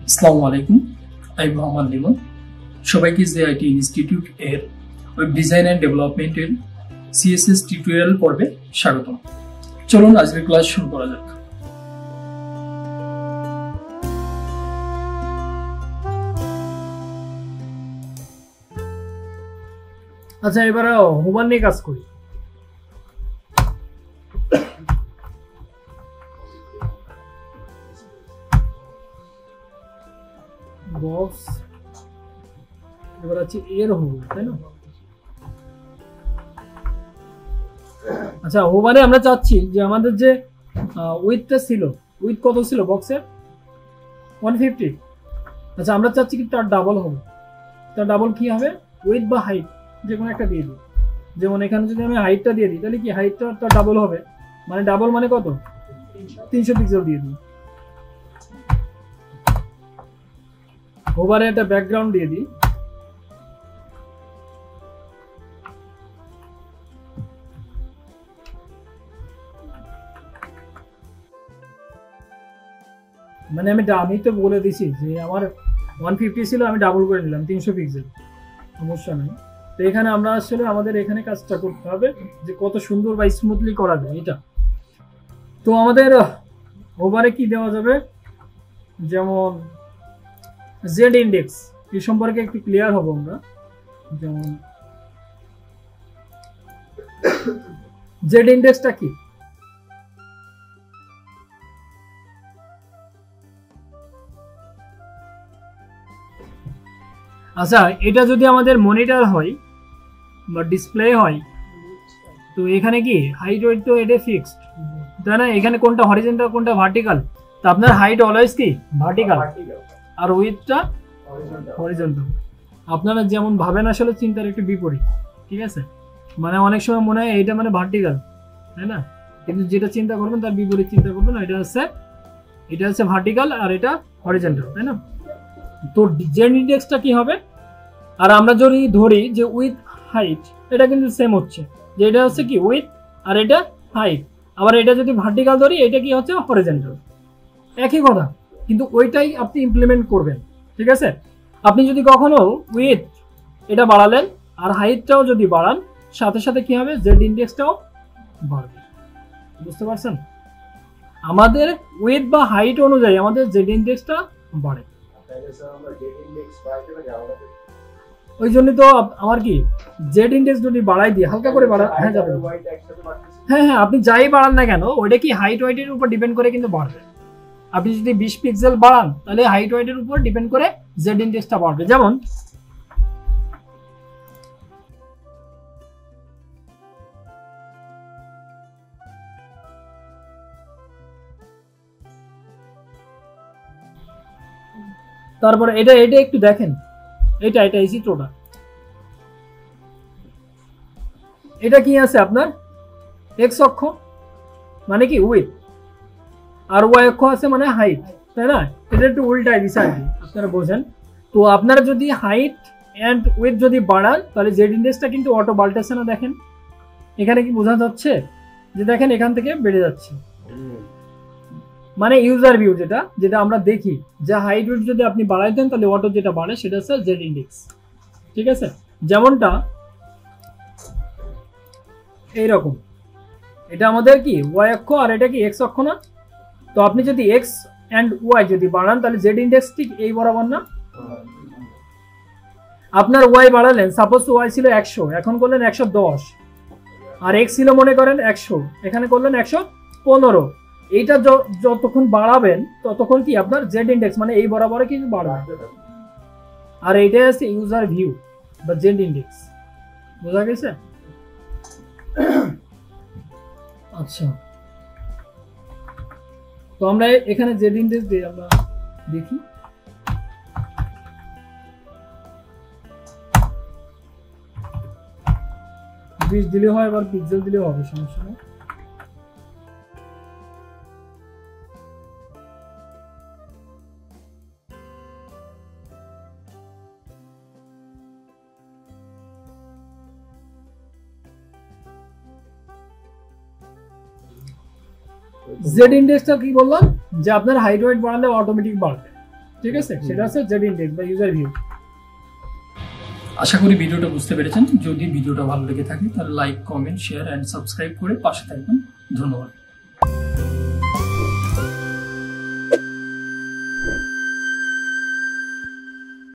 আসসালামু আলাইকুম, আমি মোহাম্মদ লিমন। সবাইকে জেআইটি ইনস্টিটিউট এর ওয়েব ডিজাইন অ্যান্ড ডেভেলপমেন্টের সিএসএস টিউটোরিয়াল পর্বে স্বাগতম। চলুন আজকের ক্লাস শুরু করা যাক। আচ্ছা, এবারে হোভার নিয়ে কাজ করি। বক্স এবার আছে এর হোভার, তাই না? আচ্ছা, হোভারে আমরা চাচ্ছি যে আমাদের যে উইথটা ছিল, উইথ কত ছিল বক্সের? 150। আচ্ছা, আমরা চাচ্ছি কি তার ডাবল হবে। তার ডাবল কি হবে? উইথ বা হাইট যে কোনো একটা দিয়ে দিই। যেমন এখানে যদি আমি হাইটটা দিয়ে দিই, তাহলে কি হাইটটা তার ডাবল হবে, মানে ডাবল মানে কত? 300 পিক্সেল দিয়ে দিই। হোভারে একটা ব্যাকগ্রাউন্ড দিয়ে দিই। মানে আমি তো বলে দিছি যে আমার 150 ছিল, আমি ডাবল করে নিলাম 300 পিক্সেল, সমস্যা নেই। তো এখানে আমরা আসলে আমাদের এখানে কাজটা করতে হবে যে কত সুন্দর বা স্মুথলি করা যায় এটা। তো আমাদের হোভারে কি দেওয়া যাবে, যেমন জেড ইন্ডেক্স, এই সম্পর্কে একটু ক্লিয়ার হব আমরা। যেমন জেড ইন্ডেক্সটা কি? আচ্ছা, এটা যদি আমাদের মনিটর হয় বা ডিসপ্লে হয়, তো এখানে কি হাইট ওয়েট তো এটা ফিক্সড, তাই না? এখানে কোনটা হরিজন্টাল কোনটা ভার্টিক্যাল? তো আপনার হাইট অলওয়েজ কি ভার্টিক্যাল আর উইথটা হরিজন্টাল। আপনারা যেমন ভাবেন আসলে চিন্তার একটু বিপরীত, ঠিক আছে? মানে অনেক সময় মনে হয় এইটা মানে ভার্টিক্যাল, তাই না? কিন্তু যেটা চিন্তা করবেন তার বিপরীত চিন্তা করবেন। এটা হচ্ছে ভার্টিক্যাল আর এটা হরিজন্টাল, তাই না? তো জেড ইন্ডেক্সটা কি হবে? আর আমরা যদি ধরি যে উইথ হাইট, এটা কিন্তু সেম হচ্ছে, যে এটা হচ্ছে কি উইথ আর এটা হাইট। আবার এটা যদি ভার্টিক্যাল ধরি, এটা কি হচ্ছে হরিজন্টাল, একই কথা, কিন্তু ওইটাই আপনি ইমপ্লিমেন্ট করবেন, ঠিক আছে? আপনি যদি কখনো উইথ এটা বাড়ালেন আর হাইটটাও যদি বাড়ান, সাথে সাথে কি হবে? জেড ইন্ডেক্সটাও বাড়বে। বুঝতে পারছেন? আমাদের উইথ বা হাইট অনুযায়ী আমাদের জেড ইন্ডেক্সটা বাড়ে। ওই জন্য তো আমার কি জেড ইন্ডেক্স যদি বাড়াই দিই, হালকা করে হ্যাঁ যাবে, হ্যাঁ, আপনি যাই বাড়ান না কেন, ওইটা কি হাইট ওয়েটের উপর ডিপেন্ড করে কিন্তু বাড়বে। আপনি যদি 20 পিক্সেল বাড়ান, তাহলে হাইট ওয়েটের উপর ডিপেন্ড করে জেড ইন্ডেক্সটা বাড়বে। যেমন তারপরে এটা একটু দেখেন, এটা এই চিত্রটা, এটা কি আছে আপনার? এক্স অক্ষ মানে কি উইথ, আর ওয়াই অক্ষ আছে মানে হাইট, তাই না? এটা একটু উল্টাই দিছে আর কি, আপনারা বোঝেন। তো আপনারা যদি হাইট অ্যান্ড উইথ যদি বাড়ান, তাহলে জেড ইন্ডেক্সটা কিন্তু অটো পাল্টাচ্ছে না। দেখেন এখানে কি বোঝা যাচ্ছে যে দেখেন এখান থেকে বেড়ে যাচ্ছে, মানে ইউজার ভিউ যেটা আমরা দেখি, যে হাইট উইথ যদি আপনি বাড়াই দেন, তাহলে অটো যেটা বাড়ে সেটা হচ্ছে জেড ইন্ডেক্স, ঠিক আছে? যেমনটা এইরকম, এটা আমাদের কি ওয়াই অক্ষ আর এটা কি এক্স অক্ষ না? তো আপনি যদি এক্স অ্যান্ড ওয়াই যদি বাড়ান, তাহলে জেড ইন্ডেক্স ঠিক এই বরাবর না? আপনার ওয়াই বাড়ালেন, সাপোজ ওয়াই ছিল 100, এখন করলেন 110, আর এক্স ছিল মনে করেন 100, এখানে করলেন 115। এইটা যতক্ষণ বাড়াবেন ততক্ষণ কি আপনার জেড ইন্ডেক্স মানে এই বরাবরে কিন্তু বাড়বে। আর এইটাই আছে ইউজার ভিউ বা জেড ইন্ডেক্স। বোঝা গেছে? আচ্ছা, তো আমরা এখানে জেড ইন্ডেক্স দিয়ে আমরা দেখি। বিশ দিলে হয়, আবার পিক্সেল দিলেও হবে, সমস্যা নেই। জেড ইন্ডেক্সটা কি বললাম, যে আপনার হাইট ওয়েট বাড়ালে অটোমেটিক বাড়বে। ঠিক আছে, সেটা হচ্ছে Z-index বা ইউজার ভিউ। আশা করি ভিডিওটা বুঝতে পেরেছেন। যদি ভিডিওটা ভালো লেগে থাকে তাহলে like, comment, share and subscribe করে পাশে থাকবেন। ধন্যবাদ।